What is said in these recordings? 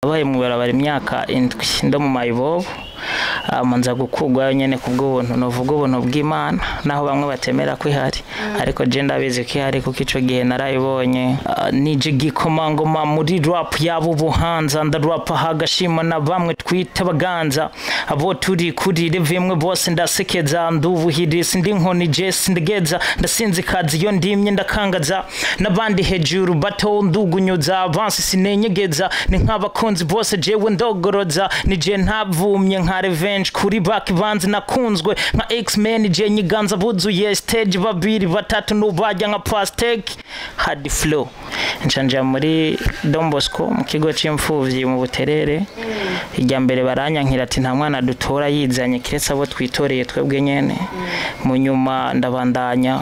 Nabaye mwibarabara imyaka 7 ndo mu mayibobo manza gukugwa nyene kubw'ubuntu novuga ubuntu bw'Imana naho bamwe batemera ko ihari ariko je ndabizi ko ihari kuko ico gihe narayibonye nije gikomangoma muri rap yabo buhanza ndarapa hagashima na bamwe twita baganza abo turi kuri revimwe bose ndasekeza ndubuhirisi ndi nkoni Jesse ndegeza ndasinzi kazi yo ndimye ndakangaza nabandi hejuru bato ndugunyuza avance sinenyegeza ni nk'abakunzi bose jewe ndogoroza nije ntavumye nka revenge kuri back banzi nakunzwe nka X-Men je nyiganza buzuye stage babiri batatu nubajya nka plastic hard flow nshanja muri Don Bosco mu kigo c'imfuvyi mu Buterere ijya mbere baranyankira ati nta mwana dutora yizanye kiretse abo twitoreye twebwe nyene mu nyuma ndabandanya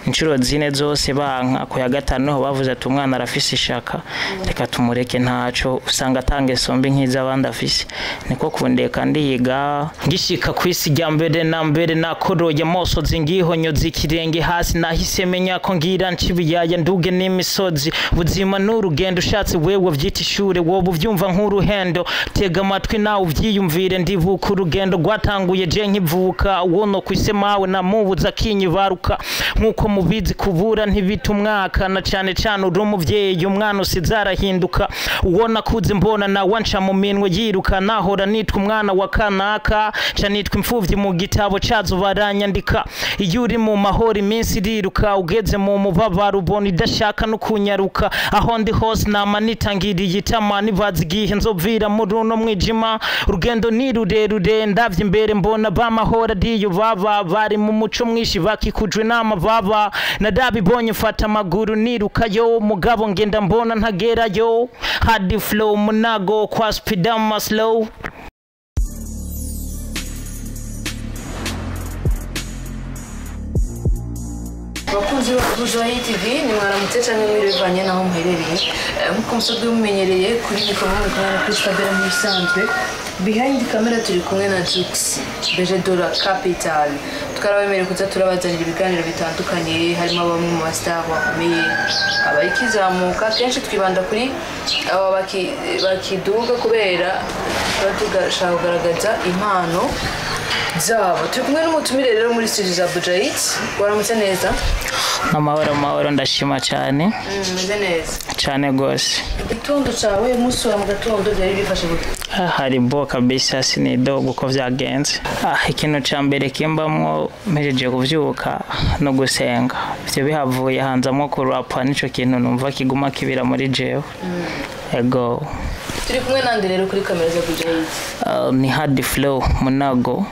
inshuro zine zose banka ko ya gatano ho bavuze ati umwana arafise ishaka reka tumureke ntaco usanga atange sombe nkiza abandi afise niko kundeka ndiyiga ngishika kwisi jya mbere na mbere nakoroye amosozi ngihonyoza ikirenge hasi nahise menya ko ngira ncibiyaya nduge n'imisozi buzima n'urugendo ushatse wewe vyita ishure wowe uvyumva nk'uruhendo tega amatwi nawe uvyiyumvire ndibuka urugendo rwatanguye je nkivuka wono kwise mawe namubuza kinyibaruka nkuko mubizi kubura ntibita umwaka na cyane cyane uri umuvyeyi umwana usizarahinduka ubona kuze mbona na wanca mu minwe yiruka nahora nitwa umwana wa kanaka ca nitwa imfuvyi mu gitabo cazo baranyandika iyo uri mu mahoro iminsi iriruka ugeze mu mubabaro ubona idashaka no kunyaruka aho ndi hose nama nitangiriye itama nibaza igihe nzovira muri uno mwijima urugendo ni rurerure ndavye imbere mbona bamahora diyo baba bari mu muco mwishi bakikujwe n'amababa nadabibonye fata maguru nirukayo mugabo ngenda mbona ntagerayo hard flow munago kwa speed ama slow bakunzi ba Ushobora TV ni mwaramutse cyane mwirevanye naho muherereye nkuko musodo mumenyereye kuri mikoro muri Christabel mu bisanzwe behind camera turi kumwe na Jux Bejedora Capital tukarabemereye kuza turabazanira ibiganiro bitandukanye harimo bamwe mu bastar bakomeye abayikizamuka kenshi twibanda kuri aba bakiduga kubera batugashaka kugaragaza impano zabo turi kumwe n'umutumire rero muri studio za Budget waramutse neza amahoro ndashima cyane meze neza cyane gose itondo cawe musi wa mu gatondo byari bifashe gute hari bo kabisa sinido guko vyagenze ikintu ca mbere kimbamwo mejeje kuvyuka no gusenga ivyo bihavuye hanzamwo kurapa nico kintu numva kiguma kibira muri jewe ego turi kumwe nande rero kuri kamera za Budget ni hard flow munago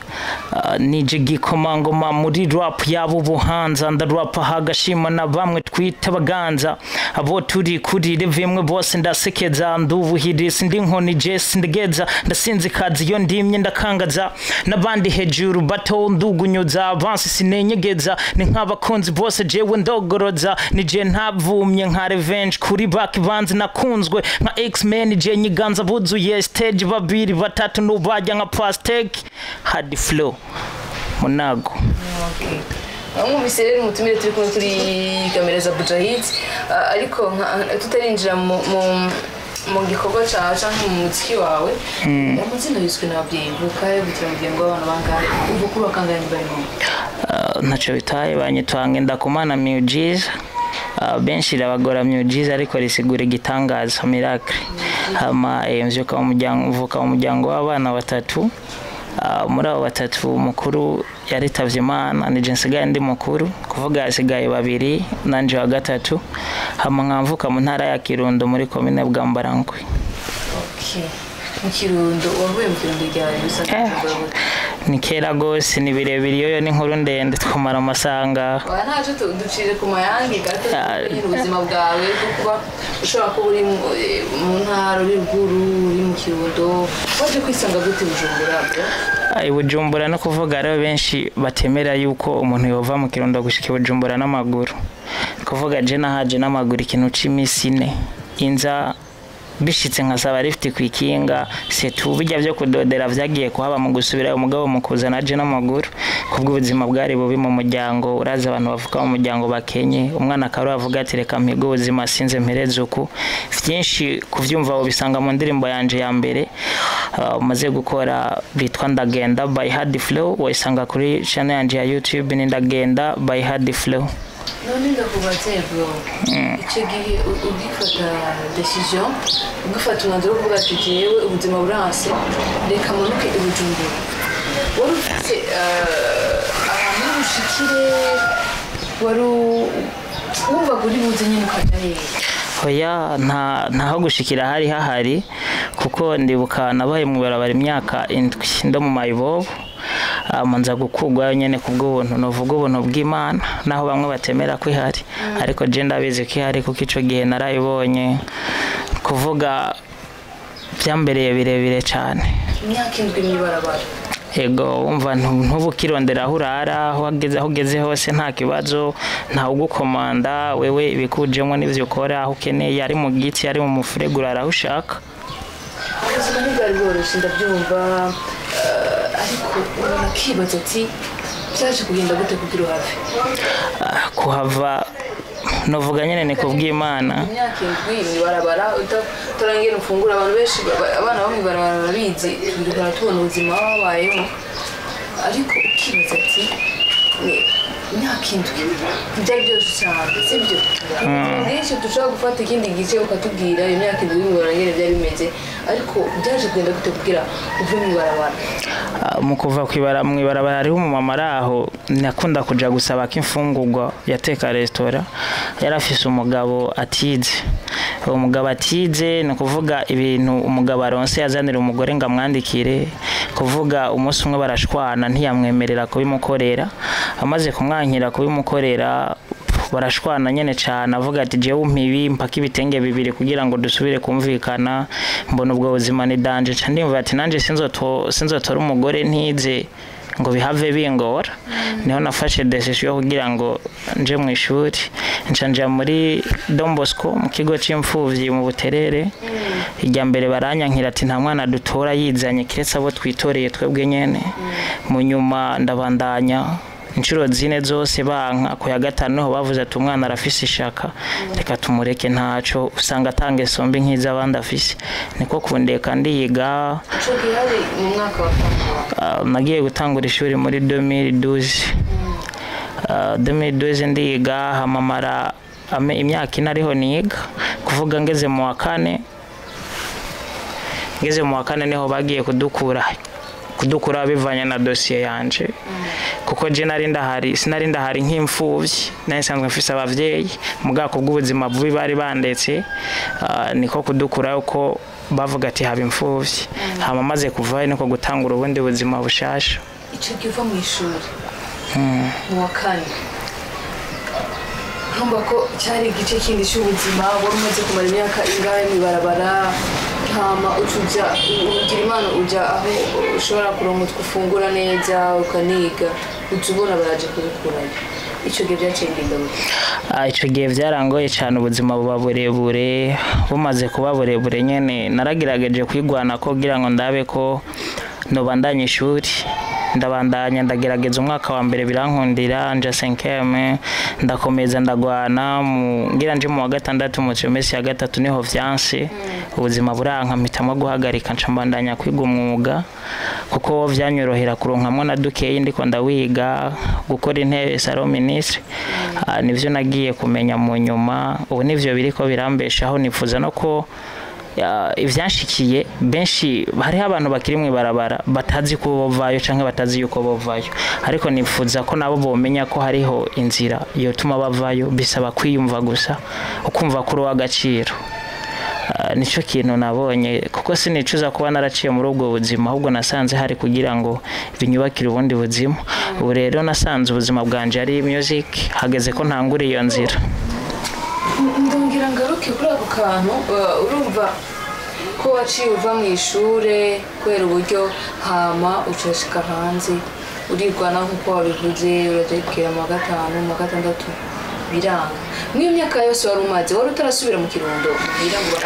nije gikomangoma muri rap yabo buhanza ndarapa hagashima na bamwe twita baganza abo turi kuri revimwe bose ndasekeza ndubuhirisi ndi nkoni Jesse ndegeza ndasinzi kazi yo ndimye ndakangaza nabandi hejuru bato ndugunyuza avance sinenyegeza ni nk'abakunzi bose jewe ndogoroza nije ntavumye nka revenge kuri back banzi nakunzwe nka X-Men je nyiganza buzuye stage babiri batatu nubajya nka plastic hard flow munago mwumvise rero umutumire turi kumwe kuri kamera za Budget ariko tutarinjira mu gikorwa cyawe cyangwa mu muziki wawe amazina yiswe n'ababyeyi bukaye butira mugengo w'abantu bangahe ubu kuba kangahe barimo ntaco bitaye banyitwange ndakumana mujiza benshi rabagora mujiza ariko risigura igitangaza miracle hama mvuka mu muryango w'abana batatu muri abo batatu mukuru yaritavye Imana nije nsigaye ndi mukuru kuvuga asigaye babiri nanje wa gatatu hama nkamvuka mu ntara ya Kirundo muri commune Bwambarangwe mu Kirundo wavuye mu Kirundo ryari bisanga ni kera gose ni birebire yo ni nkuru ndende twamara amasanga ntaco ducire ku mayangi gato ubuzima bwawe kuko ushobora kuba uri mu ntara uri mu Kirundo waje kwisanga gute Bujumbura Bujumbura no kuvuga rero benshi batemera yuko umuntu yova mu Kirundo gushika Bujumbura n'amaguru kuvuga je nahaje n'amaguru ikintu c'imisi 4 inza bishitse nkasaba lift kwikinga setu bijya byo kudodera vyagiye kuhaba mu gusubira umugabo mu kuzana je n'amaguru kubwo ubuzima bwari bubi mu muryango uraza abantu bavuka mu muryango bakenye umwana akaba avuga ati reka mpigo ubuzima sinze mpereze uku byinshi kuvyumva ubisanga mu ndirimbo yanje ya mbere umaze gukora bitwa ndagenda by hard flow wayisanga kuri channel yanje ya YouTube ni ndagenda by hard flow. none ndakubaze bro icyo gihe ugifata decision ugifata umwanzuro wo kuvuga ati jewe ubuzima buranse reka manuke ibujumbura wari ufite ahantu ushikire wari wumva kuri buze nyine ukajya hehe oya ntaho gushikira hari hahari kuko ndibuka nabaye mwibarabara imyaka 7 ndo mu mayibobo manza gukugwa nyene kubw'ubuntu novuga ubuntu bw'Imana naho bamwe batemera ko ihari ariko je ndabizi ko ihari kuko ico gihe narayibonye kuvuga byambereye birebire cyane imyaka 7 mwibarabara ego umva ntubukirondera hurara hugeze hose nta kibazo nta ugukomanda wewe ibikujemo n'ivyo ukora aho ukeneye ari mu giti ari mu mufuregura aho ushaka ubuzima ntibwari bworoshye ndabyumva ariko unakibaza ati byaje kugenda gute kugira uhave kuhava novuga nyene ni kubw'Imana imyaka 7 mwibarabara utarangiye ufungura abantu benshi abana bamwe barabizi dukora tubona ubuzima babayemo ariko ukibaza ati imyaka 7 byari byose cyane sibyo ndetse dushobora gufata ikindi gice ukatubwira imyaka 7 mwibarabara byari bimeze ariko byaje kugenda gute kugira uve mwibarabara mu kuva mwibarabara hariho umumama araho nakunda kuja gusaba ko imfungurwa yateka restaurant yarafise umugabo atize uwo mugabo atize ni kuvuga ibintu umugabo aronse yazanira umugore ngo amwandikire kuvuga umunsi umwe barashwana ntiyamwemerera kubimukorera amaze kumwankira kubimukorera barashwana nyene cyane avuga ati je umpibi mpaka ibitenge bibiri kugira ngo dusubire kumvikana mbona ubwo buzima ni danje cyane ndimva ati nanje sinzotora umugore ntize ngo bihave bingora niho nafashe decision kugira ngo nje mu ishuri nca muri Don Bosco mu kigo c'imfuvyi mu Buterere ijya mbere baranyankira ati nta mwana dutora yizanye kiretse abo twitoreye twebwe nyene mu nyuma ndabandanya inshuro zine zose banka ko ya gatanu ho bavuze ati umwana arafise ishaka reka tumureke ntaco usanga atange sombe nkiza abandi afise niko kundeka ndiga cyo gihari mu mwaka wa nagiye gutangura ishuri muri 2012 2012 ndiga hamamara imyaka inariho niga kuvuga ngeze mu wa kane niho bagiye kudukura bivanye na dossier yanje kuko je sinari ndahari nk'imfuvyi nasanzwe mfise abavyeyi mu bwako bw'ubuzima bubi bari bandetse niko kudukura uko bavuga ati haba imfuvyi hama maze kuvayo niko gutangura ubundi buzima bushasha icyo kiva mu ishuri mu wa kane nkumva ko cyari igice kindi cy'ubuzima wari umaze kumara imyaka ingahe mwibarabara hama ucuja ugira imana uja aho ushobora kuronka utwo ufungura neza ukaniga utubona baraje kubikurayo icyo gihe byacengenda icyo gihe byarangoye cyane ubuzima buba burebure bumaze kuba burebure nyene naragerageje kwigwana ko kugira ngo ndabe ko nobandanya ishuri ndabandanya ndagerageza umwaka wa mbere birankundira nja 5e ndakomeza ndagwana ngira nje mu wa gatandatu mu semesi ya gatatu niho vyanse ubuzima buranka mpitamo guhagarika ncambandanya kwiga umwuga kuko vyanyorohera kuronkamwe na dukeye ndiko ndawiga gukora intebe saro ministre nivyo nagiye kumenya mu nyuma ubu nivyo biriko birambeshaho nifuza no ko ivyanshikiye benshi hari abantu bakiri mwibarabara batazi ko bovayo canke batazi yuko bovayo ariko nifuza ko nabo bomenya ko hariho inzira yo tuma bavayo bisaba kwiyumva gusa ukumva kuri w'agaciro nico kintu nabonye kuko sinicuza kuba naraciye muri ubwo buzima ahubwo nasanze hari kugira ngo binyubakire ubundi buzima ubu rero nasanze ubuzima bwanje ari music hageze ko ntangure iyo nzira ndongera ngaruke kuri ako kantu urumva ko waciye uva mu ishure kubera uburyo hama ucashika hanze urigwana nk'uko wabivuze urategera mu wa gatanu mu wa gatandatu biranga Niyo myaka yose wari umaze wari utarasubira mu Kirundo muhira ngo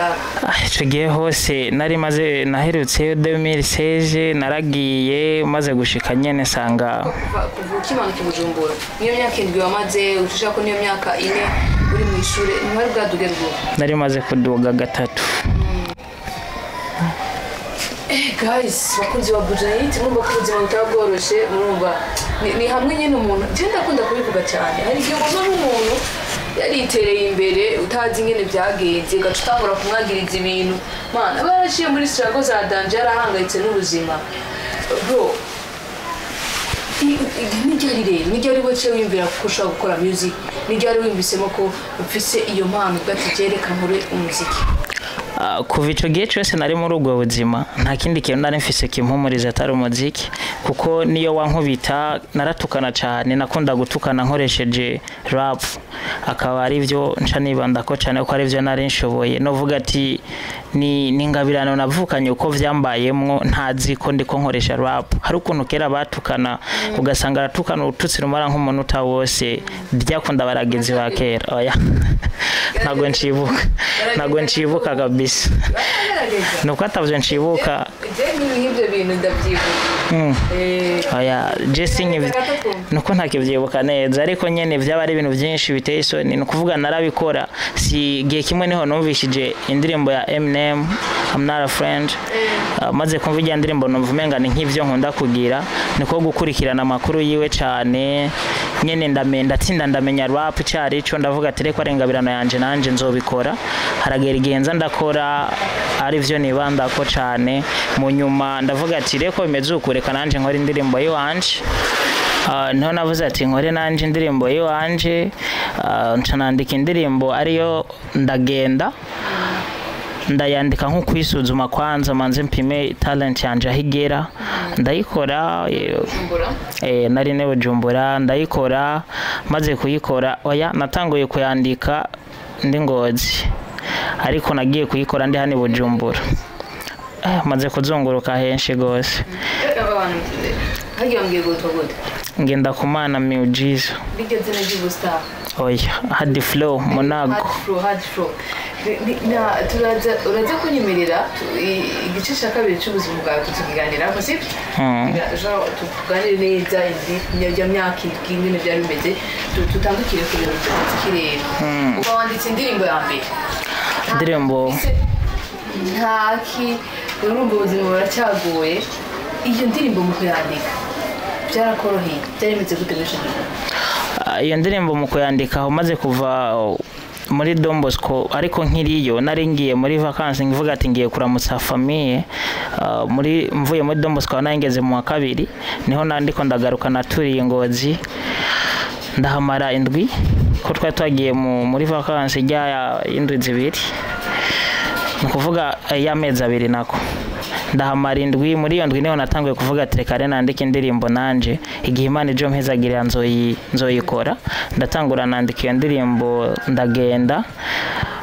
ico gihe hose nari maze naherutse 2016 naragiye maze gushika nyene sanga kuva ukimanuka i Bujumbura niyo myaka 7 wamaze ucisha ko niyo myaka 4 uri mu ishure ntwari bwaduge rwo nari maze kuduga gatatu. Guys, bakunzi wa Budget murumva ko ubuzima butabworoshe murumva ni hamwe nyene umuntu je ndakunda kubivuga cyane hari igihe ubona umuntu yaritereye imbere utazi ingene byagenze ugacutangura kumwagiriza ibintu mana barashiye muri struggle za danger yarahangayitse n'ubuzima bro nijyari wewe wimvira ko ushaka gukora music nijyari wimbisemo ko ufise iyo mpano ugatijyereka muri umuziki kuva ico gihe cyose nari muri ubwo buzima nta kindi kintu nari mfise kimpumuriza atari umuziki kuko niyo wankubita naratukana cyane nakunda gutukana nkoresheje rap akaba ari byo nca nibanda ko cyane ko ari byo nari nshoboye novuga ati ni ngabirano navukanye uko vyambayemwo ntazi ko ndiko nkoresha rap hari ukuntu kera batukana ugasanga aratukana ututsi rumara nk'umuntu utawose byakunda baragenzi ba kera oya ntago nshibuka kabisa nuko atavyo nshibuka n'ibyo bintu ndabyibuka oya jesing nuko ntakivyibuka neza ariko nyene vyaba ari ibintu byinshi biteye isoni no kuvuga narabikora si gihe kimwe niho numvishije indirimbo ya Eminem I'm not a friend maze kumva ijya ndirimbo numva umenga ni nk'ivyo nkunda kugira niko gukurikirana amakuru yiwe cyane nyene ndamenya rap cyari ico ndavuga ati reko arengabirano yanje nanje nzobikora haragera igihe nza ndakora ari byo nibanda ko cyane mu nyuma ndavuga ati reko bimeze ukureka nanje nkora indirimbo yiwanje niho navuze ati nkore nanje indirimbo yiwanje ncanandika indirimbo ariyo ndagenda ndayandika nko kwisuzuma kwanza manze mpime talent yanje ahigera ndayikora nari ne Bujumbura ndayikora maze kuyikora oya natanguye kuyandika ndi Ngozi ariko nagiye kuyikora ndi hani Bujumbura maze kuzunguruka henshi gose ngenda kumana miujizo bigeze na Jibustar oya hadi flow munago hadi flow uraza kunyemerera igice cya kabiri cy'ubuzima bwawe tukiganira ko sibyo tuganire neza ibya myaka ingene byari bimeze tutandukire ku bintu by'ikirere uba wanditse indirimbo ya mbere indirimbo ntaki urumva ubuzima buracyagoye iyo ndirimbo mu kuyandika byarakoroheye byari bimeze gute bishe iyo ndirimbo mu kuyandika umaze kuva muri Don Bosco ariko nkiriyo nari ngiye muri vacances ngivuga ati ngiye kuramutsa famille mvuye muri Don Bosco nangeze mu wa kabiri niho nandiko ndagaruka naturiye Ngozi ndahamara indwi ko twagiye muri vacances ijya indwi zibiri nukuvuga y'amezi abiri nako ndahamara indwi muri iyo ndwi niho natanguye kuvuga ati reka rena ndike indirimbo nanje igihe Imana ijo mpezagirira nzoyikora ndatangura nandika iyo ndirimbo ndagenda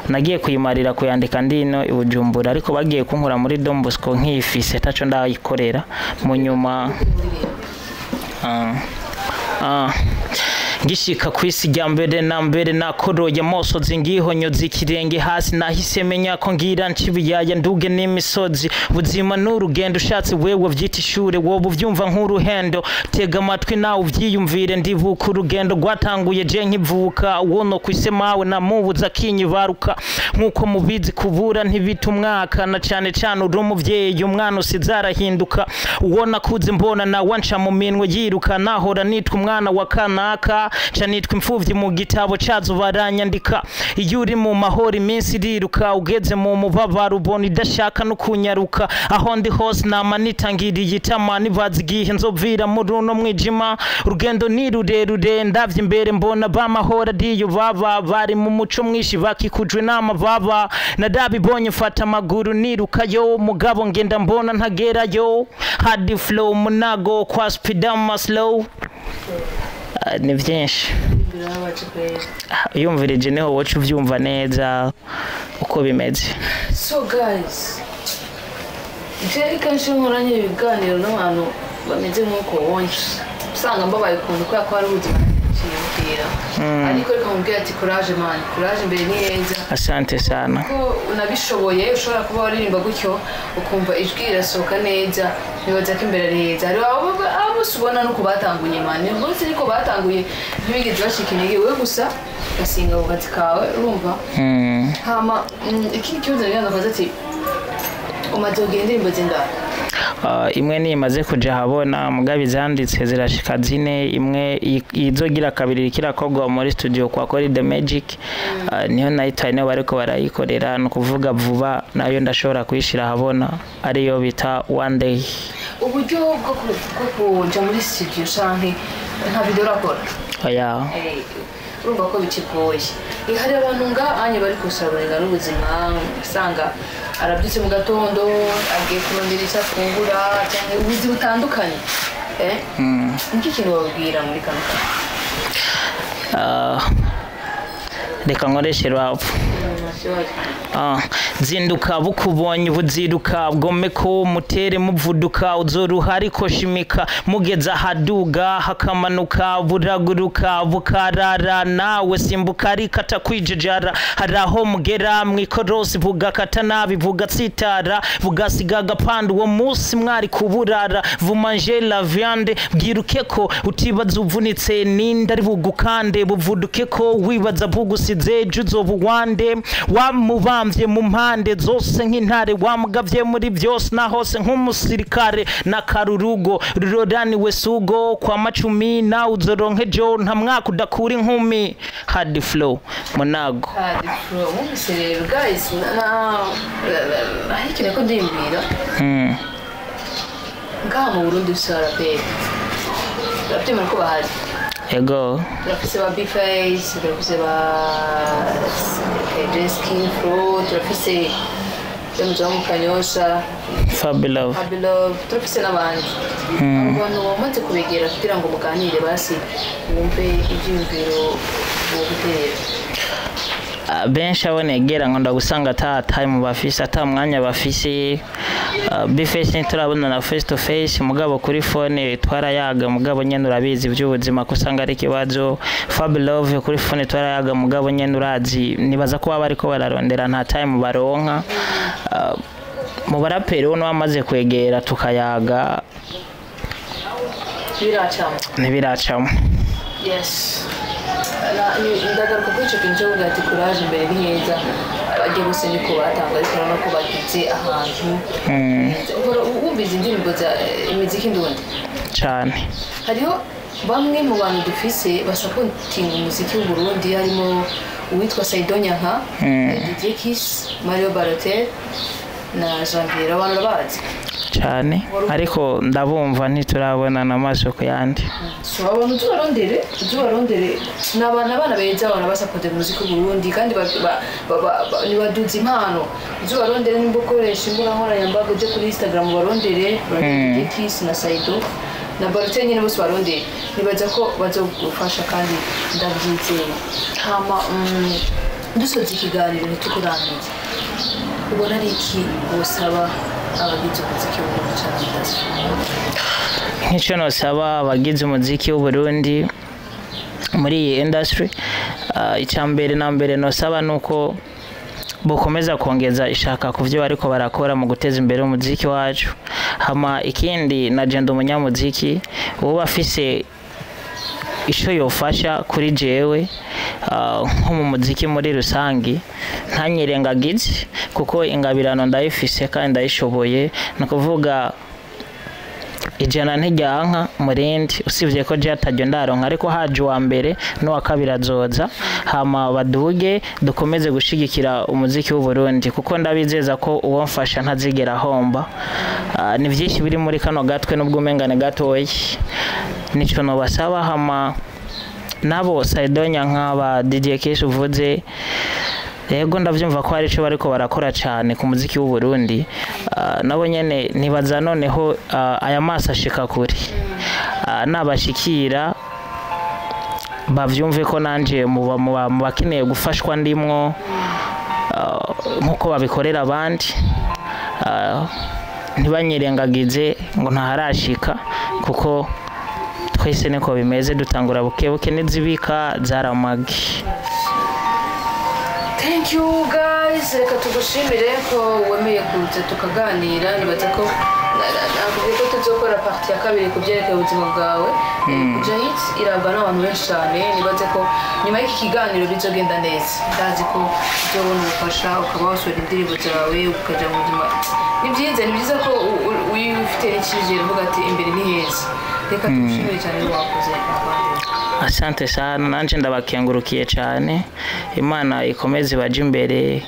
nagiye kuyimarira kuyandika ndino i Bujumbura ariko bagiye kunkura muri Don Bosco nkifise taco ndayikorera mu nyuma ngishika kwisi rya mbere na mbere nakoroye amosozi ngihonyoza ikirenge hasi nahise menya ko ngira ncibiyaya nduge n'imisozi buzima n'urugendo ushatse wewe vyita ishure wowe uvyumva nk'uruhendo tega amatwi nawe uvyiyumvire ndibuka urugendo rwatanguye je nkivuka wono kwise mawe namubuza kinyibaruka nkuko mubizi kubura ntibita umwaka na cane cane uri umuvyeyi umwana usizarahinduka uwona kuze mbona na wanca mu minwe yiruka nahora nitwa umwana wa kanaka canitwa imfuvyi mu gitabo cazo baranyandika iyo uri mu mahoro iminsi iriruka ugeze mu mubabaro ubona idashaka no kunyaruka aho ndi hose nama nitangiriye itama nibaza igihe nzovira muri uno mwijima urugendo ni rurerure ndavye imbere mbona bamahoro ariyo baba bari mu muco mwinshi bakikujwe n'amababa nadabibonye mfata amaguru nirukayo mugabo ngenda mbona ntagerayo hadi flow munago kwa speedama slow ni byinshi yumvirije neho wocu vyumva neza uko bimeze. So guys je kanshi nkoranye ibiganiro n'abantu bameze nk'uko wonje usanga mbabaye ukuntu kwa ari ubuzima kubabwira ariko reka mubwira ati courage man courage mbere ni heza asante sana ko unabishoboye ushobora kuba waririmba gutyo ukumva ijwi rirasohoka neza nibaza ko imbere ari heza hari abo ubona nuko batanguye man bose niko batanguye ntibigeze bashika intege wowe gusa gasinga ku kazi kawe urumva hama ikindi kibazo rero ndabaza ati umaze kugenda indirimbo zingahe imwe nimaze kuja habona mugabe zanditse zirashika zine imwe izogira kabiri kirakogwa muri studio kwa Kori the Magic niyo nayitaye ne bariko barayikorera no kuvuga vuba nayo ndashobora kuyishira habona ariyo bita one day uburyo bwo kuja muri studio canke nta video rakora oya urumva ko bikigoye hari abantu anye bari kusabura n'ubuzima usanga arabyutse mu gatondo agiye kurondera icyo afungura cyangwa ubuzi butandukanye niki kintu babwira muri kano reka nkoreshe rap zinduka bukubonye buziruka bwomeko mutere muvuduka uzoruha ariko shimika mugeza haduga hakamanuka buraguruka bukarara nawe simbuka arikata kwijejara haraho mugera mwikorosi bugakata nabi bugatsitara bugasiga agapanda uwo munsi mwari kuburara vumanje la viande bwirukeko utibaza uvunitse ninda ari bugukande buvudukeko wibaza bugusize juzo buwande wamubamvye mu mpande zose nk'intare wamugavye muri byose na hose nk'umusirikare na karurugo ruroraniwe sugo kwa macumi na uzoronke jo nta mwaka udakura inkumi hard flow munago hard flow mubiserero guys na ahiki nako ndimbira ngaha mu Burundi usara pe babyemera ko bahari ego turafise ba big face turafise ba skin flow turafise mu kanyosha Fabulous turafise n'abandi abantu bamaze kubegera kugira ngo muganire basi wumve ibyiyumviro mu gutera benshi abonegera ngo ndagusanga ata time bafise ata mwanya bafise bifese turabona na face to face mugabo kuri phone twarayaga mugabo nyene urabizi by'ubuzima kusanga ari kibazo Fabulous kuri phone twarayaga mugabo nyene urazi nibaza ko baba ariko bararondera nta time baronka mu baraperi uno wamaze kwegera tukayaga biracamo yes ndagaruka kuri icyo kintu cyo kuvuga ati courage imbere ni heza bagiye gusa niko batanga ariko urabona ko bagize ahantu wumvise indirimbo za imiziki ndundi cyane hariho bamwe mu bantu dufise basapotinga umuziki w'u Burundi harimo uwitwa Saidonyanka DJ Kiss Mario Barotel na Janvier abantu bazi cyane ariko ndabumva ntiturabona n'amaso ku yandi so abantu tubarondere n'abana beza abana basapote muziki w'u Burundi kandi ni baduza impano tubarondere n'imbokoresha imbuga nkoranyambaga uje kuri Instagram barondere Kiss na Saido na Barotel nyine bose barondere nibaza ko bazogufasha kandi ndabyizeye hama dusoza ikiganiro ntitukurangize ubona ari iki usaba abagize umuziki w'u Burundi cyane nk'icyo nosaba abagize umuziki w'u Burundi muri iyi industry icyambere na mbere nosaba nuko bukomeza kongeza ishaka ku byo ariko barakora mu guteza imbere umuziki wacu hama ikindi na genda umunyamuziki uwo bafise isho yofasha kuri jewe nko mu muziki muri rusangi ntanyirengagize kuko ingabirano ndayifise kandi ndayishoboye nakuvuga ijana ntijyanka murindi usibye ko je atajyo ndaronka ariko haje wa mbere no wakabiri azoza hama baduge dukomeze gushigikira umuziki w'u Burundi kuko ndabizeza ko uwo mfasha ntazigera homba ni byinshi biri muri kano gatwe n'ubwo umengane gatoyi nico no basaba hama nabo Saidonyanka ba DJ Kiss uvuze yego ndavyumva ko ari cyo bariko barakora cyane ku muziki w'u Burundi nabo nyene nibaza noneho aya maso ashika kuri nabashikira bavyumve ko nanje mu bakeneye gufashwa ndimwo nkuko babikorera abandi ntibanyirengagize ngo ntaharashika kuko twese niko bimeze dutangura bukebuke n'izibika zaramagi. Thank you guys, reka tugushimire ko wemeye kuza tukaganira. Nibaza ko nakubwiye ko tuzokora parti ya kabiri ku byerekeye ubuzima bwawe. Jahit irabwa n'abantu benshi cyane. Nibaza ko nyuma y'iki kiganiro bizogenda neza. Ndazi ko uzobona ubufasha ukaba wasohora indirimbo zawe ukaja mu buzima. Ni byiza ko ufite n'icyizere uvuga ati imbere ni heza. Reka tugushimire cyane wakoze. Asante sana, nanje ndabakengurukiye cyane. Imana ikomeze baje imbere,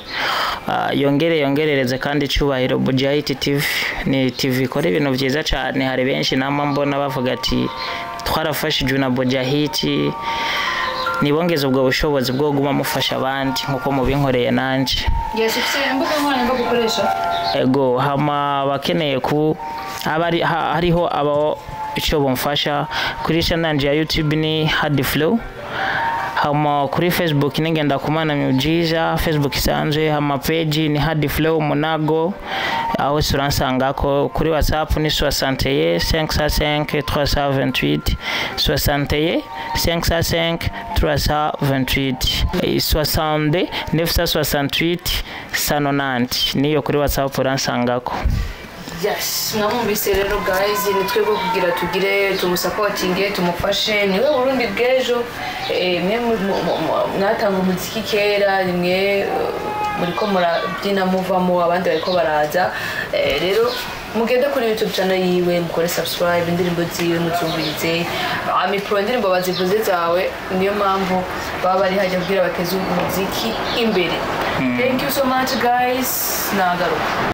yongerereze kandi cyubahiro Bujahit TV. Ni TV ikora ibintu byiza cyane. Hari benshi nama mbona bavuga ati twarafashijwe na Bujahit, nibongeze ubwo bushobozi bwo guma mufasha abandi nkuko mubinkoreye nanje. Yes, imbuga nkoranyambaga gukoresha. Ego hama bakeneye ku hariho abo icyo bumfasha kuri channel ya YouTube ni Hard Flow. Hama kuri Facebook ningenda kumana miujiza Facebook isanzwe. Hama page ni Hard Flow Munago, aho suransanga ko kuri WhatsApp ni 61 505 328 61 505 328 60 968 190 niyo kuri WhatsApp uransangako. Yes, namwumvise rero guys, ni twebwe kugira tugire tumusapotinge tumufashe. Niwe Burundi bw'ejo, mwe mwatanga umuziki kera, nimwe muriko murabyina muvamo abandi bariko baraza. Rero mugende kuri YouTube channel yiwe mukore subscribe, indirimbo ziwe muzumvirize. Amipro indirimbo bazivuze zawe, niyo mpamvu baba bari hajya kugira bateze umuziki imbere. Thank you so much guys, nagaruka.